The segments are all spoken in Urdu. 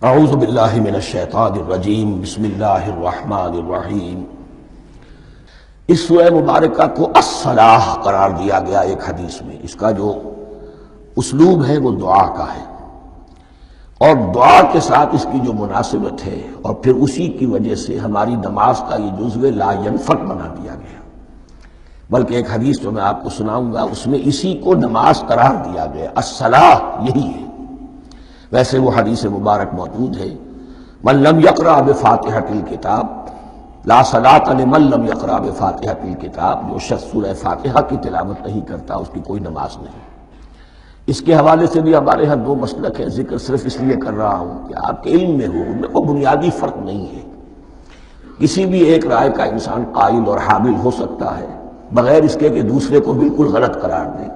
اعوذ باللہ من الشیطان الرجیم بسم اللہ الرحمن الرحیم۔ اس سورہ مبارکہ کو الصلاح قرار دیا گیا ایک حدیث میں۔ اس کا جو اسلوب ہے وہ دعا کا ہے، اور دعا کے ساتھ اس کی جو مناسبت ہے، اور پھر اسی کی وجہ سے ہماری نماز کا یہ جزو لا ینفک بنا دیا گیا۔ بلکہ ایک حدیث جو میں آپ کو سناؤں گا اس میں اسی کو نماز قرار دیا گیا، الصلاح یہی ہے۔ ویسے وہ حدیث مبارک موجود ہے، من لم یقرأ بفاتحۃ الکتاب لا صلاۃ لمن لم یقرأ بفاتحۃ الکتاب، جو شخص سورہ فاتحہ کی تلاوت نہیں کرتا اس کی کوئی نماز نہیں۔ اس کے حوالے سے بھی ہمارے ہاں دو مسلک ہیں، ذکر صرف اس لیے کر رہا ہوں کہ آپ کے علم میں ہو، ان میں کوئی بنیادی فرق نہیں ہے۔ کسی بھی ایک رائے کا انسان قائل اور حامل ہو سکتا ہے بغیر اس کے کہ دوسرے کو بالکل غلط قرار دے،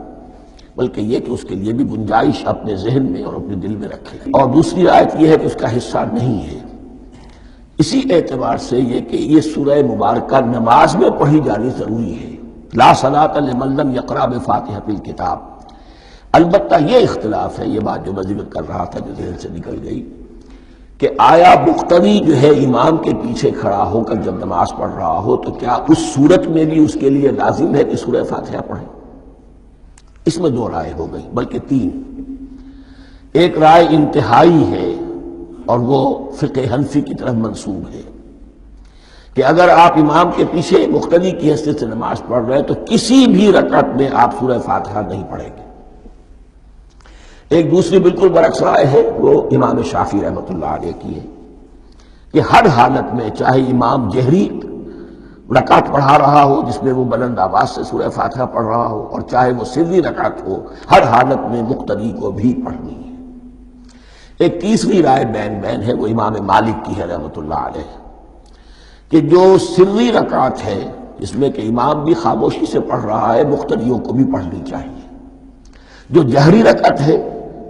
بلکہ یہ کہ اس کے لیے بھی گنجائش اپنے ذہن میں اور اپنے دل میں رکھے۔ اور دوسری آیت یہ ہے کہ اس کا حصہ نہیں ہے۔ اسی اعتبار سے یہ کہ یہ سورہ مبارکہ نماز میں پڑھی جانی ضروری ہے، لا صلاۃ لمن لم یقرأ بفاتحۃ الکتاب۔ البتہ یہ اختلاف ہے، یہ بات جو میں ذکر کر رہا تھا جو ذہن سے نکل گئی، کہ آیا مقتدی جو ہے امام کے پیچھے کھڑا ہو کر جب نماز پڑھ رہا ہو تو کیا اس صورت میں بھی اس کے لیے لازم ہے کہ سورہ فاتحہ پڑھے؟ اس میں دو رائے ہو گئی، بلکہ تین۔ ایک رائے انتہائی ہے اور وہ فقہ حنفی کی طرف منسوب ہے کہ اگر آپ امام کے پیچھے مقتدی کی حیثیت سے نماز پڑھ رہے ہیں تو کسی بھی رکعت میں آپ سورہ فاتحہ نہیں پڑھیں گے۔ ایک دوسری بالکل برعکس رائے ہے، وہ امام شافعی رحمۃ اللہ علیہ کی ہے کہ ہر حالت میں، چاہے امام جہری رکعت پڑھا رہا ہو جس میں وہ بلند آواز سے سورہ فاتحہ پڑھ رہا ہو، اور چاہے وہ سری رکعت ہو، ہر حالت میں مقتدی کو بھی پڑھنی ہے۔ ایک تیسری رائے بین بین ہے، وہ امام مالک کی ہے رحمۃ اللہ علیہ، کہ جو سری رکعت ہے جس میں کہ امام بھی خاموشی سے پڑھ رہا ہے، مقتدیوں کو بھی پڑھنی چاہیے۔ جو جہری رکعت ہے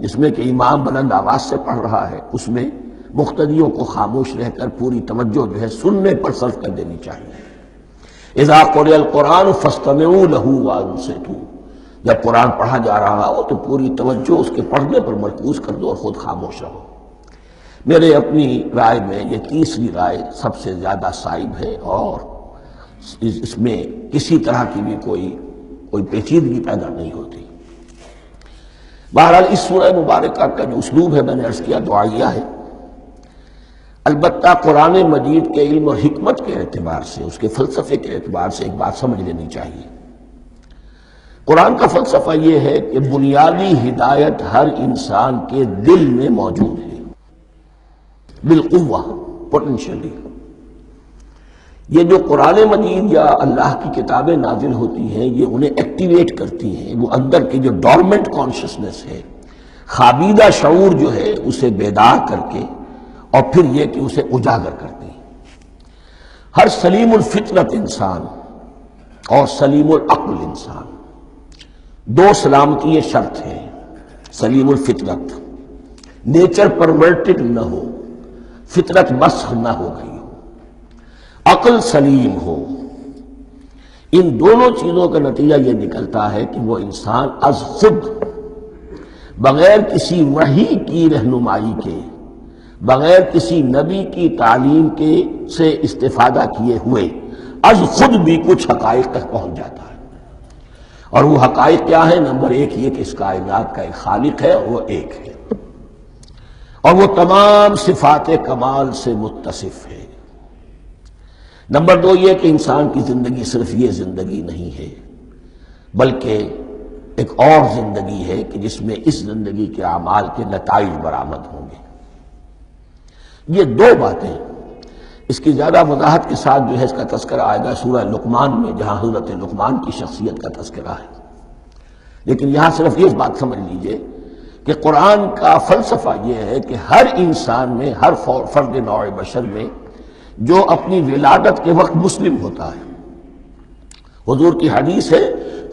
جس میں کہ امام بلند آواز سے پڑھ رہا ہے، اس میں مقتدیوں کو خاموش رہ کر پوری توجہ جو ہے سننے پر صرف کر دینی چاہیے۔ اذا قرئ القرآن فاستمعوا له وانصتوا، جب قرآن پڑھا جا رہا ہو تو پوری توجہ اس کے پڑھنے پر مرکوز کر دو اور خود خاموش رہو۔ میرے اپنی رائے میں یہ تیسری رائے سب سے زیادہ صائب ہے، اور اس میں کسی طرح کی بھی کوئی پیچیدگی پیدا نہیں ہوتی۔ بہرحال اس سورہ مبارکہ کا جو اسلوب ہے، میں نے عرض کیا دعائیہ ہے۔ البتہ قرآن مجید کے علم اور حکمت کے اعتبار سے، اس کے فلسفے کے اعتبار سے ایک بات سمجھ لینی چاہیے۔ قرآن کا فلسفہ یہ ہے کہ بنیادی ہدایت ہر انسان کے دل میں موجود ہے، بالقوہ، پوٹینشلی۔ یہ جو قرآن مجید یا اللہ کی کتابیں نازل ہوتی ہیں، یہ انہیں ایکٹیویٹ کرتی ہیں، وہ اندر کی جو ڈورمنٹ کانشسنس ہے، خوابیدہ شعور جو ہے، اسے بیدار کر کے، اور پھر یہ کہ اسے اجاگر کرتی ہیں۔ ہر سلیم الفطرت انسان اور سلیم العقل انسان، دو سلامتی شرط ہیں۔ سلیم الفطرت، نیچر پرورٹڈ نہ ہو، فطرت مسخ نہ ہو گئی ہو، عقل سلیم ہو۔ ان دونوں چیزوں کا نتیجہ یہ نکلتا ہے کہ وہ انسان از خود، بغیر کسی وحی کی رہنمائی کے، بغیر کسی نبی کی تعلیم کے سے استفادہ کیے ہوئے، از خود بھی کچھ حقائق تک پہنچ جاتا ہے۔ اور وہ حقائق کیا ہیں؟ نمبر ایک یہ کہ اس کائنات کا ایک خالق ہے، اور وہ ایک ہے، اور وہ تمام صفات کمال سے متصف ہے۔ نمبر دو یہ کہ انسان کی زندگی صرف یہ زندگی نہیں ہے، بلکہ ایک اور زندگی ہے کہ جس میں اس زندگی کے اعمال کے نتائج برآمد ہوں گے۔ یہ دو باتیں، اس کی زیادہ وضاحت کے ساتھ جو ہے اس کا تذکرہ آئے گا سورہ لقمان میں، جہاں حضرت لقمان کی شخصیت کا تذکرہ ہے۔ لیکن یہاں صرف یہ بات سمجھ لیجئے کہ قرآن کا فلسفہ یہ ہے کہ ہر انسان میں، ہر فرد نوع بشر میں، جو اپنی ولادت کے وقت مسلم ہوتا ہے، حضور کی حدیث ہے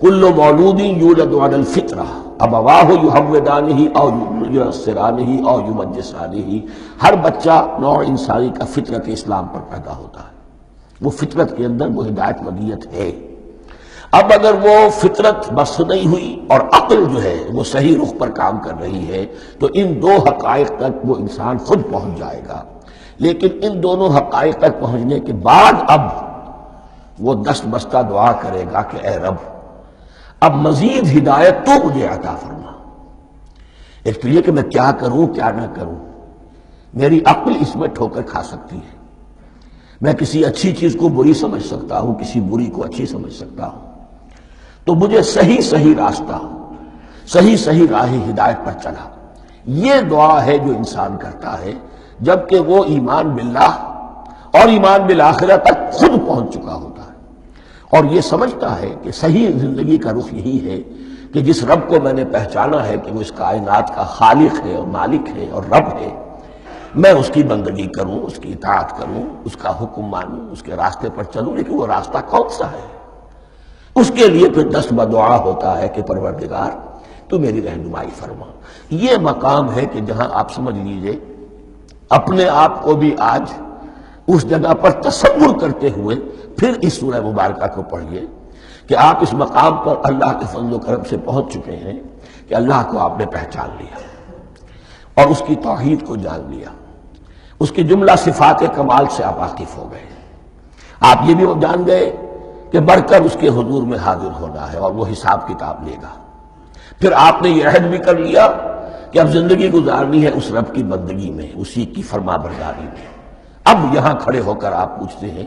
کل مولود یولد علی الفطرہ ابواہ یحودانہ او ینصرانہ او یمجسانہ، ہر بچہ نوع انسانی کا فطرت اسلام پر پیدا ہوتا ہے، وہ فطرت کے اندر وہ ہدایت ودیت ہے۔ اب اگر وہ فطرت بس نہیں ہوئی اور عقل جو ہے وہ صحیح رخ پر کام کر رہی ہے تو ان دو حقائق تک وہ انسان خود پہنچ جائے گا. لیکن ان دونوں حقائق تک پہنچنے کے بعد اب وہ دست بستہ دعا کرے گا کہ اے رب اب مزید ہدایت تو مجھے عطا فرما. ایک تو یہ کہ میں کیا کروں کیا نہ کروں، میری عقل اس میں ٹھوکر کھا سکتی ہے. میں کسی اچھی چیز کو بری سمجھ سکتا ہوں، کسی بری کو اچھی سمجھ سکتا ہوں. تو مجھے صحیح راستہ، صحیح راہ ہدایت پر چلا. یہ دعا ہے جو انسان کرتا ہے جبکہ وہ ایمان باللہ اور ایمان بالآخرہ تک خود پہنچ چکا ہوتا ہے، اور یہ سمجھتا ہے کہ صحیح زندگی کا رخ یہی ہے کہ جس رب کو میں نے پہچانا ہے کہ وہ اس کائنات کا خالق ہے اور مالک ہے اور رب ہے، میں اس کی بندگی کروں، اس کی اطاعت کروں، اس کا حکم مانوں، اس کے راستے پر چلوں. لیکن وہ راستہ کون سا ہے؟ اس کے لیے پھر دست بدعا ہوتا ہے کہ پروردگار تو میری رہنمائی فرما. یہ مقام ہے کہ جہاں آپ سمجھ لیجئے اپنے آپ کو بھی آج اس جگہ پر تصور کرتے ہوئے پھر اس سورہ مبارکہ کو پڑھیے کہ آپ اس مقام پر اللہ کے فضل و کرم سے پہنچ چکے ہیں کہ اللہ کو آپ نے پہچان لیا اور اس کی توحید کو جان لیا، اس کی جملہ صفات کمال سے آپ واقف ہو گئے. آپ یہ بھی جان گئے کہ بڑھ کر اس کے حضور میں حاضر ہونا ہے اور وہ حساب کتاب لے گا. پھر آپ نے یہ عہد بھی کر لیا کہ اب زندگی گزارنی ہے اس رب کی بندگی میں، اسی کی فرما برداری میں. اب یہاں کھڑے ہو کر آپ پوچھتے ہیں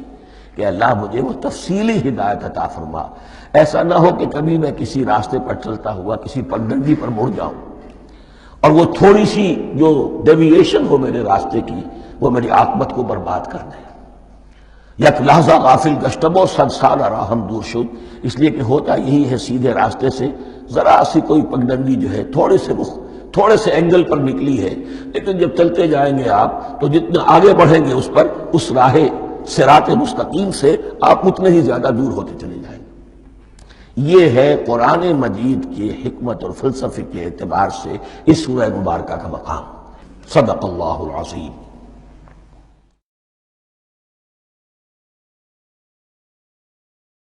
کہ اللہ مجھے وہ تفصیلی ہدایت عطا فرما. ایسا نہ ہو کہ کبھی میں کسی راستے پر چلتا ہوا کسی پگڈنڈی پر مڑ جاؤں اور وہ تھوڑی سی جو ڈیوییشن ہو میرے راستے کی وہ میری عاقبت کو برباد کر دے. یک لحظہ غافل گشتم و صد سال راہم دور شد. اس لیے کہ ہوتا یہی ہے سیدھے راستے سے ذرا سی کوئی پگڈنڈی جو ہے تھوڑے سے اینگل پر نکلی ہے، لیکن جب چلتے جائیں گے آپ تو جتنا آگے بڑھیں گے اس پر اس راہ صراط مستقیم سے آپ اتنے ہی زیادہ دور ہوتے چلے جائیں گے. یہ ہے قرآن مجید کی حکمت اور فلسفے کے اعتبار سے اس سورہ مبارکہ کا مقام. صدق اللہ العظیم.